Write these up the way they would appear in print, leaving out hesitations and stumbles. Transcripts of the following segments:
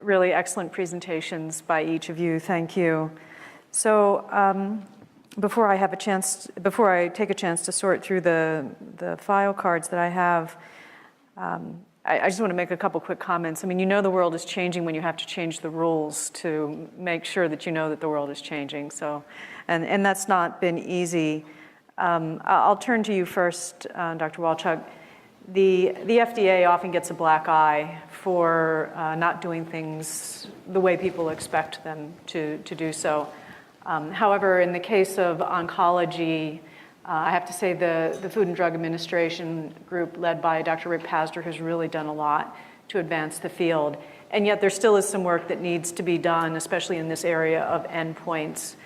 Really excellent presentations by each of you. Thank you. So before I take a chance to sort through the file cards that I have, I just want to make a couple quick comments. I mean, you know the world is changing when you have to change the rules to make sure that you know that the world is changing. So, and that's not been easy. I'll turn to you first, Dr. Wolchok. The FDA often gets a black eye for not doing things the way people expect them to do so. However, in the case of oncology, I have to say the Food and Drug Administration group led by Dr. Rick Pazder has really done a lot to advance the field. And yet there still is some work that needs to be done, especially in this area of endpoints.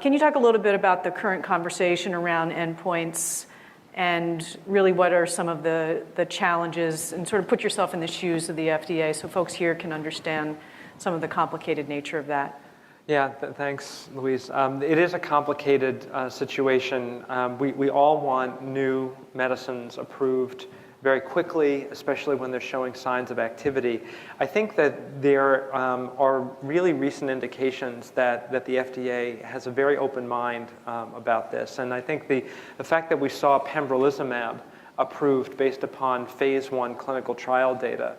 Can you talk a little bit about the current conversation around endpoints and really what are some of the challenges, and sort of put yourself in the shoes of the FDA so folks here can understand some of the complicated nature of that? Yeah, thanks, Louise. It is a complicated situation. We all want new medicines approved very quickly, especially when they're showing signs of activity. I think that there are really recent indications that the FDA has a very open mind about this. And I think the fact that we saw pembrolizumab approved based upon phase 1 clinical trial data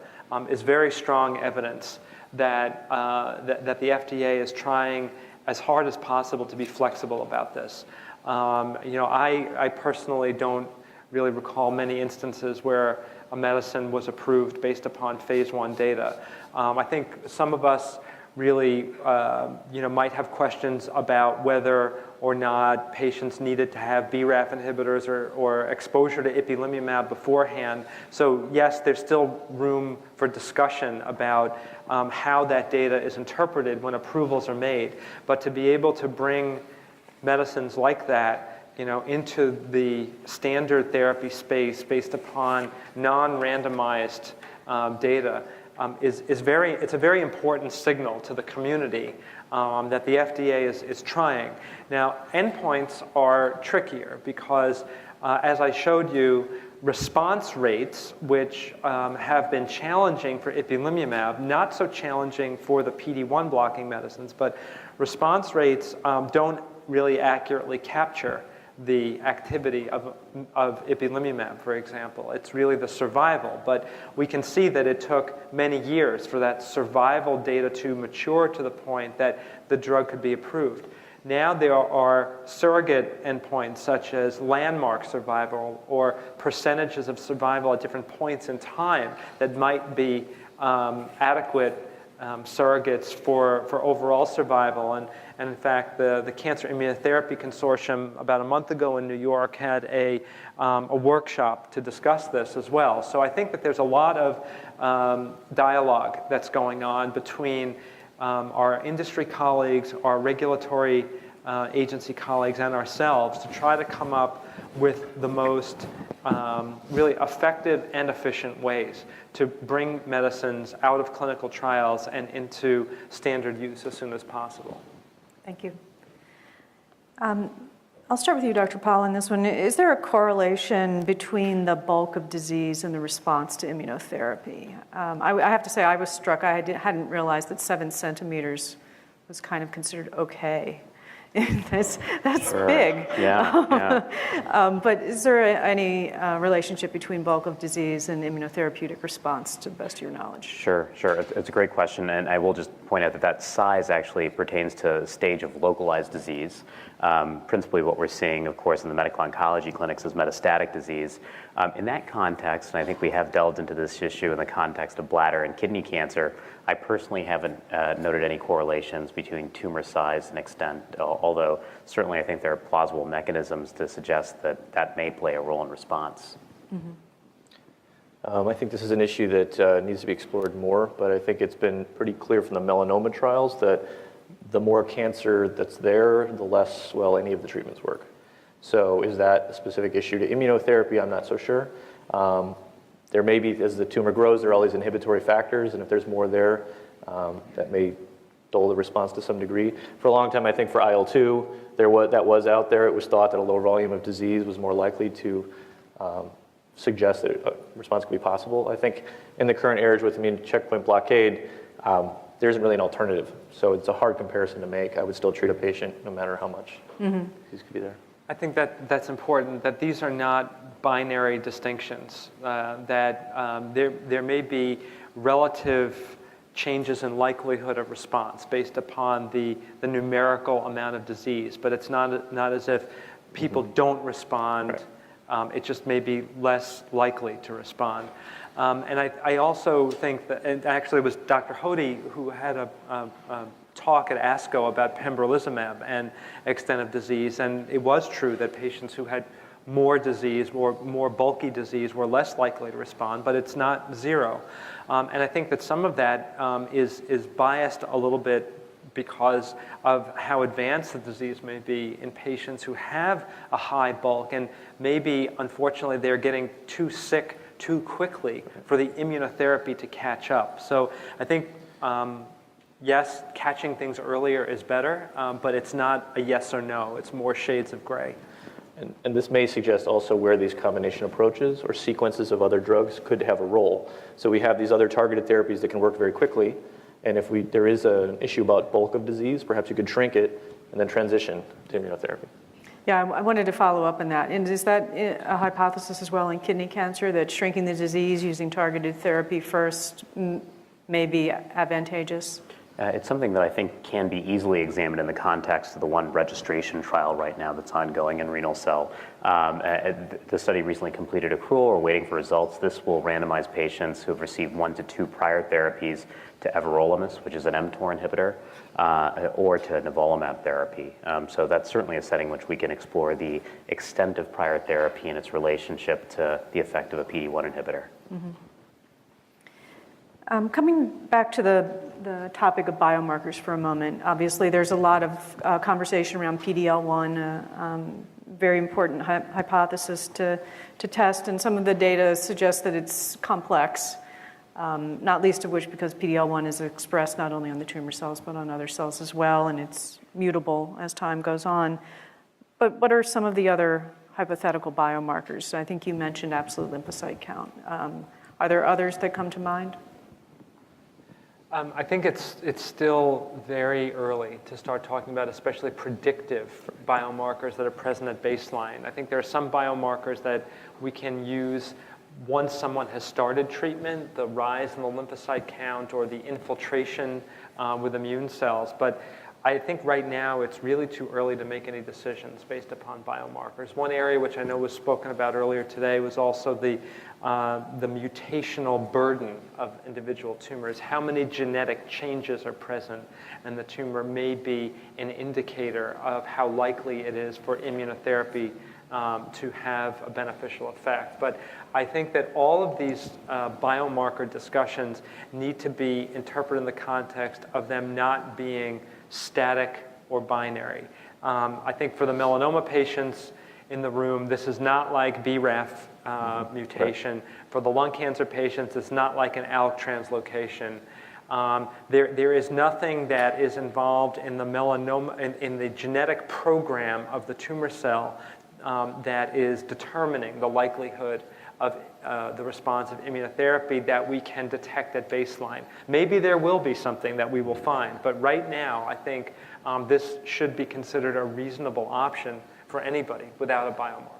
is very strong evidence that the FDA is trying as hard as possible to be flexible about this. I personally don't really recall many instances where a medicine was approved based upon phase 1 data. I think some of us really might have questions about whether or not patients needed to have BRAF inhibitors or exposure to ipilimumab beforehand. So yes, there's still room for discussion about how that data is interpreted when approvals are made. But to be able to bring medicines like that into the standard therapy space based upon non-randomized data it's a very important signal to the community that the FDA is trying. Now, endpoints are trickier because, as I showed you, response rates, which have been challenging for ipilimumab, not so challenging for the PD-1 blocking medicines, but response rates don't really accurately capture the activity of ipilimumab, for example. It's really the survival, but we can see that it took many years for that survival data to mature to the point that the drug could be approved. Now there are surrogate endpoints such as landmark survival or percentages of survival at different points in time that might be adequate surrogates for overall survival. And in fact, the Cancer Immunotherapy Consortium about a month ago in New York had a workshop to discuss this as well. So I think that there's a lot of dialogue that's going on between our industry colleagues, our regulatory agency colleagues, and ourselves to try to come up with the most really effective and efficient ways to bring medicines out of clinical trials and into standard use as soon as possible. Thank you. I'll start with you, Dr. Paul, on this one. Is there a correlation between the bulk of disease and the response to immunotherapy? I have to say I was struck. I hadn't realized that 7 centimeters was kind of considered okay. That's sure. Big. Yeah. But is there any relationship between bulk of disease and immunotherapeutic response, to the best of your knowledge? Sure. It's a great question, and I will just point out that size actually pertains to stage of localized disease. Principally what we're seeing, of course, in the medical oncology clinics is metastatic disease. In that context, and I think we have delved into this issue in the context of bladder and kidney cancer, I personally haven't noted any correlations between tumor size and extent, although certainly I think there are plausible mechanisms to suggest that may play a role in response. I think this is an issue that needs to be explored more, but I think it's been pretty clear from the melanoma trials that the more cancer that's there, the less well any of the treatments work. So is that a specific issue to immunotherapy? I'm not so sure. There may be, as the tumor grows, there are all these inhibitory factors, and if there's more there, that may dull the response to some degree. For a long time, I think for IL-2, that was out there. It was thought that a lower volume of disease was more likely to suggest that a response could be possible. I think in the current era with immune checkpoint blockade, there isn't really an alternative. So it's a hard comparison to make. I would still treat a patient no matter how much disease could be there. I think that's important, that these are not binary distinctions, that there may be relative changes in likelihood of response based upon the numerical amount of disease, but it's not as if people don't respond. Right. It just may be less likely to respond. And I also think that, and actually it was Dr. Hody who had a talk at ASCO about pembrolizumab and extent of disease, and it was true that patients who had more disease or more bulky disease were less likely to respond, but it's not zero. And I think that some of that is biased a little bit because of how advanced the disease may be in patients who have a high bulk, and maybe, unfortunately, they're getting too sick too quickly for the immunotherapy to catch up. So I think, yes, catching things earlier is better, but it's not a yes or no. It's more shades of gray. And this may suggest also where these combination approaches or sequences of other drugs could have a role. So we have these other targeted therapies that can work very quickly, and if there is an issue about bulk of disease, perhaps you could shrink it and then transition to immunotherapy. Yeah, I wanted to follow up on that. And is that a hypothesis as well in kidney cancer, that shrinking the disease using targeted therapy first may be advantageous? It's something that I think can be easily examined in the context of the one registration trial right now that's ongoing in renal cell. The study recently completed accrual. We're waiting for results. This will randomize patients who have received 1 to 2 prior therapies to everolimus, which is an mTOR inhibitor, or to nivolumab therapy. So that's certainly a setting which we can explore the extent of prior therapy and its relationship to the effect of a PD-1 inhibitor. Mm-hmm. Coming back to the topic of biomarkers for a moment, obviously there's a lot of conversation around PD-L1, very important hypothesis to test, and some of the data suggests that it's complex, not least of which because PD-L1 is expressed not only on the tumor cells but on other cells as well, and it's mutable as time goes on. But what are some of the other hypothetical biomarkers? I think you mentioned absolute lymphocyte count. Are there others that come to mind? I think it's still very early to start talking about especially predictive biomarkers that are present at baseline. I think there are some biomarkers that we can use once someone has started treatment, the rise in the lymphocyte count or the infiltration with immune cells. But I think right now it's really too early to make any decisions based upon biomarkers. One area which I know was spoken about earlier today was also the mutational burden of individual tumors. How many genetic changes are present, and the tumor may be an indicator of how likely it is for immunotherapy to have a beneficial effect. But I think that all of these biomarker discussions need to be interpreted in the context of them not being static or binary. I think for the melanoma patients in the room, this is not like BRAF mutation. Right. For the lung cancer patients, it's not like an ALK translocation. There is nothing that is involved in the melanoma, in the genetic program of the tumor cell that is determining the likelihood of the response of immunotherapy that we can detect at baseline. Maybe there will be something that we will find, but right now I think this should be considered a reasonable option for anybody without a biomarker.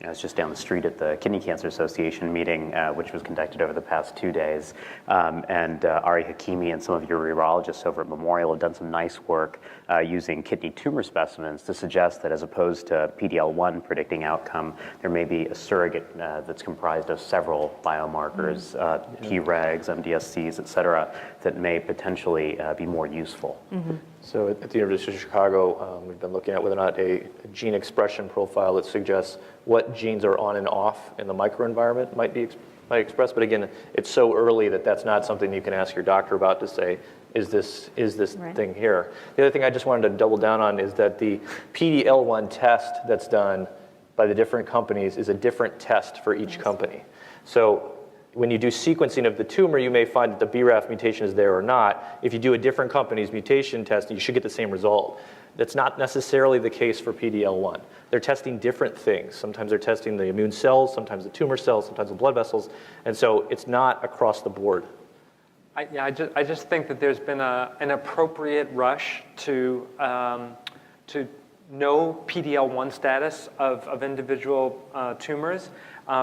I was just down the street at the Kidney Cancer Association meeting, which was conducted over the past 2 days. And Ari Hakimi and some of your urologists over at Memorial have done some nice work using kidney tumor specimens to suggest that as opposed to PD-L1 predicting outcome, there may be a surrogate that's comprised of several biomarkers, Tregs, MDSCs, et cetera, that may potentially be more useful. Mm-hmm. So at the University of Chicago, we've been looking at whether or not a gene expression profile that suggests what genes are on and off in the microenvironment might express. But again, it's so early that that's not something you can ask your doctor about to say, is this right thing here? The other thing I just wanted to double down on is that the PD-L1 test that's done by the different companies is a different test for each company. So when you do sequencing of the tumor, you may find that the BRAF mutation is there or not. If you do a different company's mutation test, you should get the same result. That's not necessarily the case for PD-L1. They're testing different things. Sometimes they're testing the immune cells, sometimes the tumor cells, sometimes the blood vessels. And so it's not across the board. I just think that there's been an appropriate rush to know PD-L1 status of individual tumors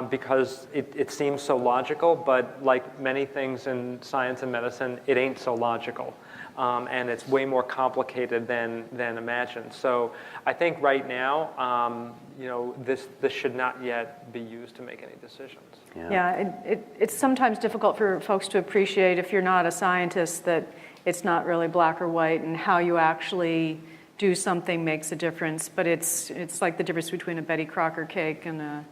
because it seems so logical, but like many things in science and medicine, it ain't so logical. And it's way more complicated than imagined. So I think right now, this should not yet be used to make any decisions. Yeah, it's sometimes difficult for folks to appreciate, if you're not a scientist, that it's not really black or white, and how you actually do something makes a difference. But it's like the difference between a Betty Crocker cake and a,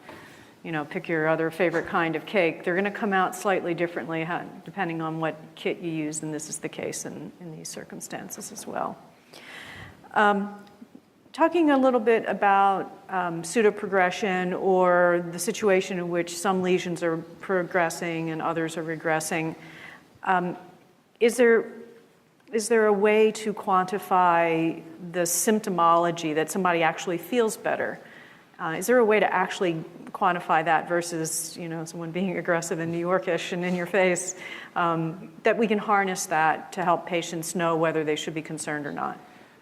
pick your other favorite kind of cake. They're going to come out slightly differently depending on what kit you use, and this is the case in these circumstances as well. Talking a little bit about pseudoprogression, or the situation in which some lesions are progressing and others are regressing, is there a way to quantify the symptomology that somebody actually feels better? Is there a way to actually quantify that versus, someone being aggressive and New Yorkish and in your face, that we can harness that to help patients know whether they should be concerned or not?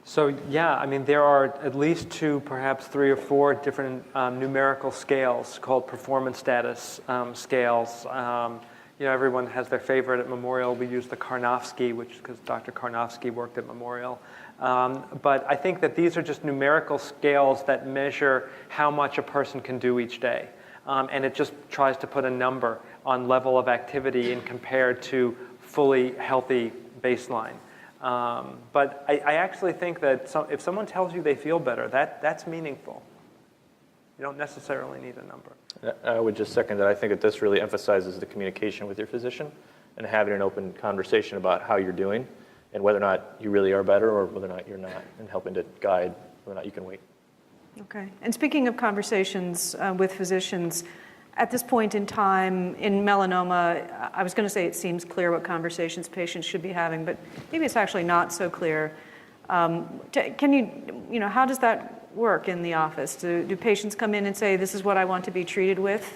So yeah, there are at least 2, perhaps 3 or 4 different numerical scales called performance status scales. Everyone has their favorite at Memorial. We use the Karnofsky, because Dr. Karnofsky worked at Memorial. But I think that these are just numerical scales that measure how much a person can do each day. And it just tries to put a number on level of activity and compared to fully healthy baseline. But I actually think that if someone tells you they feel better, that's meaningful. You don't necessarily need a number. I would just second that. I think that this really emphasizes the communication with your physician and having an open conversation about how you're doing and whether or not you really are better or whether or not you're not, and helping to guide whether or not you can wait. Okay. And speaking of conversations with physicians, at this point in time in melanoma, I was going to say it seems clear what conversations patients should be having, but maybe it's actually not so clear. Can you, how does that work in the office? Do patients come in and say, this is what I want to be treated with?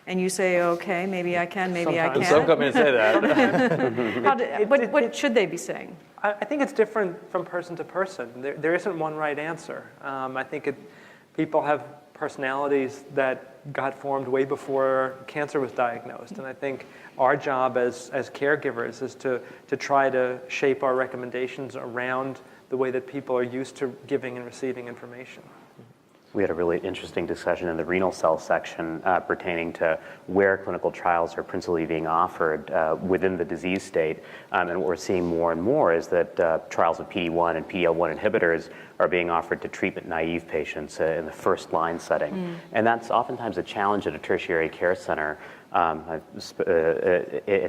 And you say, okay, maybe I can, maybe I can't. Some come in and say that. What should they be saying? I think it's different from person to person. There isn't one right answer. I think people have personalities that got formed way before cancer was diagnosed. And I think our job as caregivers is to try to shape our recommendations around the way that people are used to giving and receiving information. We had a really interesting discussion in the renal cell section pertaining to where clinical trials are principally being offered within the disease state. And what we're seeing more and more is that trials of PD-1 and PD-L1 inhibitors are being offered to treatment-naive patients in the first-line setting. And that's oftentimes a challenge at a tertiary care center. At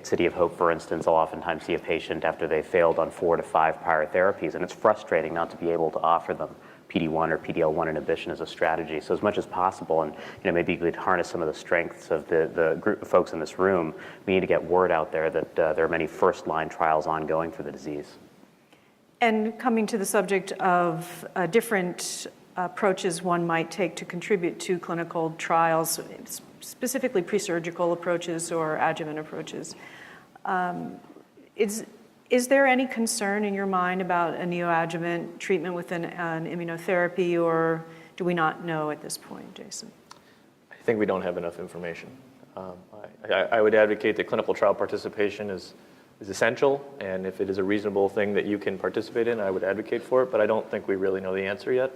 City of Hope, for instance, I'll oftentimes see a patient after they failed on 4 to 5 prior therapies, and it's frustrating not to be able to offer them PD-1 or PD-L1 inhibition as a strategy. So as much as possible, and maybe you could harness some of the strengths of the group of folks in this room, we need to get word out there that there are many first-line trials ongoing for the disease. And coming to the subject of different approaches one might take to contribute to clinical trials, specifically pre-surgical approaches or adjuvant approaches, is there any concern in your mind about a neoadjuvant treatment with an immunotherapy, or do we not know at this point, Jason? I think we don't have enough information. I would advocate that clinical trial participation is essential, and if it is a reasonable thing that you can participate in, I would advocate for it, but I don't think we really know the answer yet.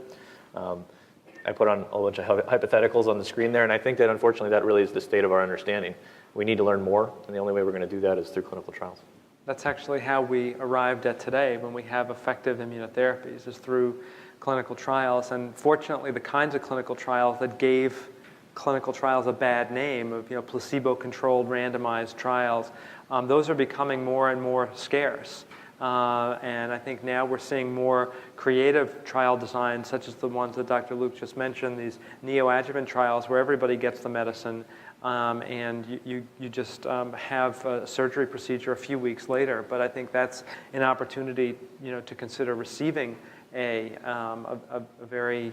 I put on a bunch of hypotheticals on the screen there, and I think that unfortunately that really is the state of our understanding. We need to learn more, and the only way we're going to do that is through clinical trials. That's actually how we arrived at today when we have effective immunotherapies, is through clinical trials. And fortunately, the kinds of clinical trials that gave clinical trials a bad name of placebo-controlled randomized trials, those are becoming more and more scarce. And I think now we're seeing more creative trial designs, such as the ones that Dr. Luke just mentioned, these neoadjuvant trials where everybody gets the medicine, and you just have a surgery procedure a few weeks later. But I think that's an opportunity, to consider receiving a very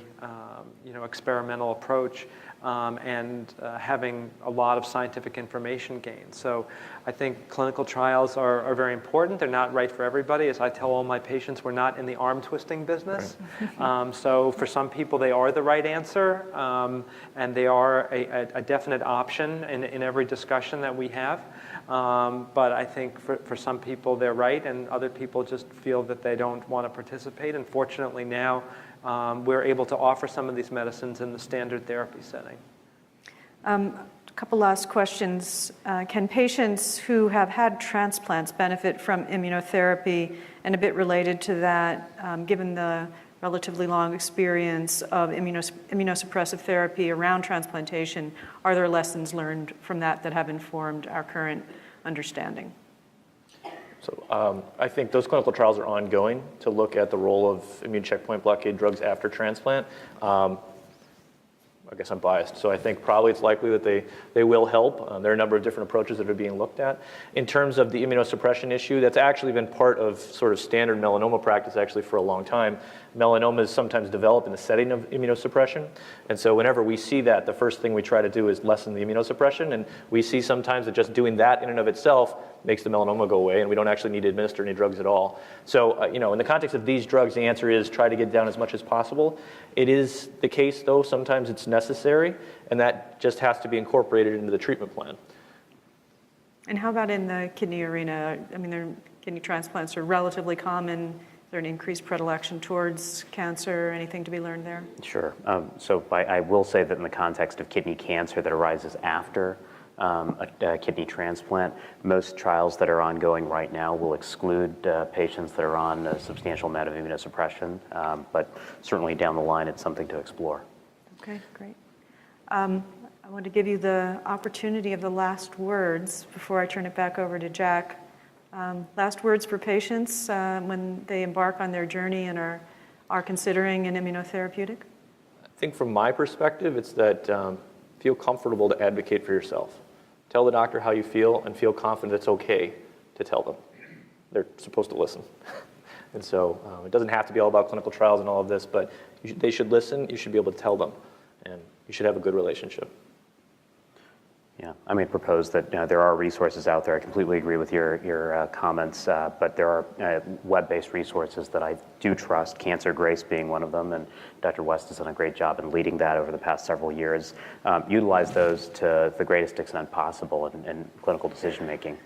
experimental approach. and having a lot of scientific information gained. So I think clinical trials are very important. They're not right for everybody. As I tell all my patients, we're not in the arm twisting business. Right. So for some people, they are the right answer, and they are a definite option in every discussion that we have. But I think for some people, they're right, and other people just feel that they don't want to participate. And fortunately now, we're able to offer some of these medicines in the standard therapy setting. A couple last questions. Can patients who have had transplants benefit from immunotherapy? And a bit related to that, given the relatively long experience of immunosuppressive therapy around transplantation, are there lessons learned from that that have informed our current understanding? So I think those clinical trials are ongoing to look at the role of immune checkpoint blockade drugs after transplant. I guess I'm biased, so I think probably it's likely that they will help. There are a number of different approaches that are being looked at. In terms of the immunosuppression issue, that's actually been part of sort of standard melanoma practice actually for a long time. Melanoma is sometimes developed in the setting of immunosuppression, and so whenever we see that, the first thing we try to do is lessen the immunosuppression, and we see sometimes that just doing that in and of itself makes the melanoma go away, and we don't actually need to administer any drugs at all. So, in the context of these drugs, the answer is try to get down as much as possible. It is the case, though, sometimes it's necessary, and that just has to be incorporated into the treatment plan. And how about in the kidney arena? I mean, kidney transplants are relatively common. Is there an increased predilection towards cancer? Anything to be learned there? Sure. So I will say that in the context of kidney cancer that arises after a kidney transplant, most trials that are ongoing right now will exclude patients that are on a substantial amount of immunosuppression, but certainly down the line it's something to explore. Okay, great. I want to give you the opportunity of the last words before I turn it back over to Jack. Last words for patients when they embark on their journey and are considering an immunotherapeutic? I think from my perspective, it's that feel comfortable to advocate for yourself. Tell the doctor how you feel and feel confident it's okay to tell them. They're supposed to listen. And so it doesn't have to be all about clinical trials and all of this, but they should listen, you should be able to tell them, and you should have a good relationship. Yeah, I may propose that there are resources out there. I completely agree with your comments, but there are web-based resources that I do trust, Cancer Grace being one of them, and Dr. West has done a great job in leading that over the past several years. Utilize those to the greatest extent possible in clinical decision-making.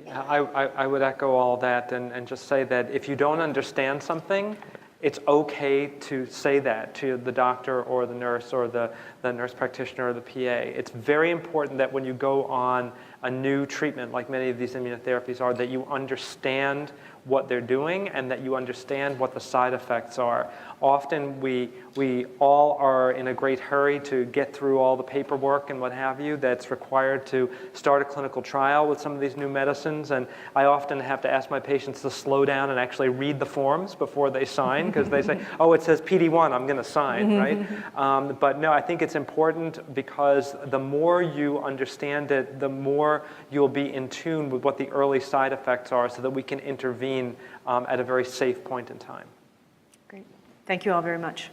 Yeah, I would echo all that and just say that if you don't understand something, it's okay to say that to the doctor or the nurse or the nurse practitioner or the PA. It's very important that when you go on a new treatment, like many of these immunotherapies are, that you understand what they're doing and that you understand what the side effects are. Often we all are in a great hurry to get through all the paperwork and what have you that's required to start a clinical trial with some of these new medicines. And I often have to ask my patients to slow down and actually read the forms before they sign, because they say, oh, it says PD-1, I'm going to sign, right? But no, I think it's important because the more you understand it, the more you'll be in tune with what the early side effects are so that we can intervene at a very safe point in time. Great. Thank you all very much.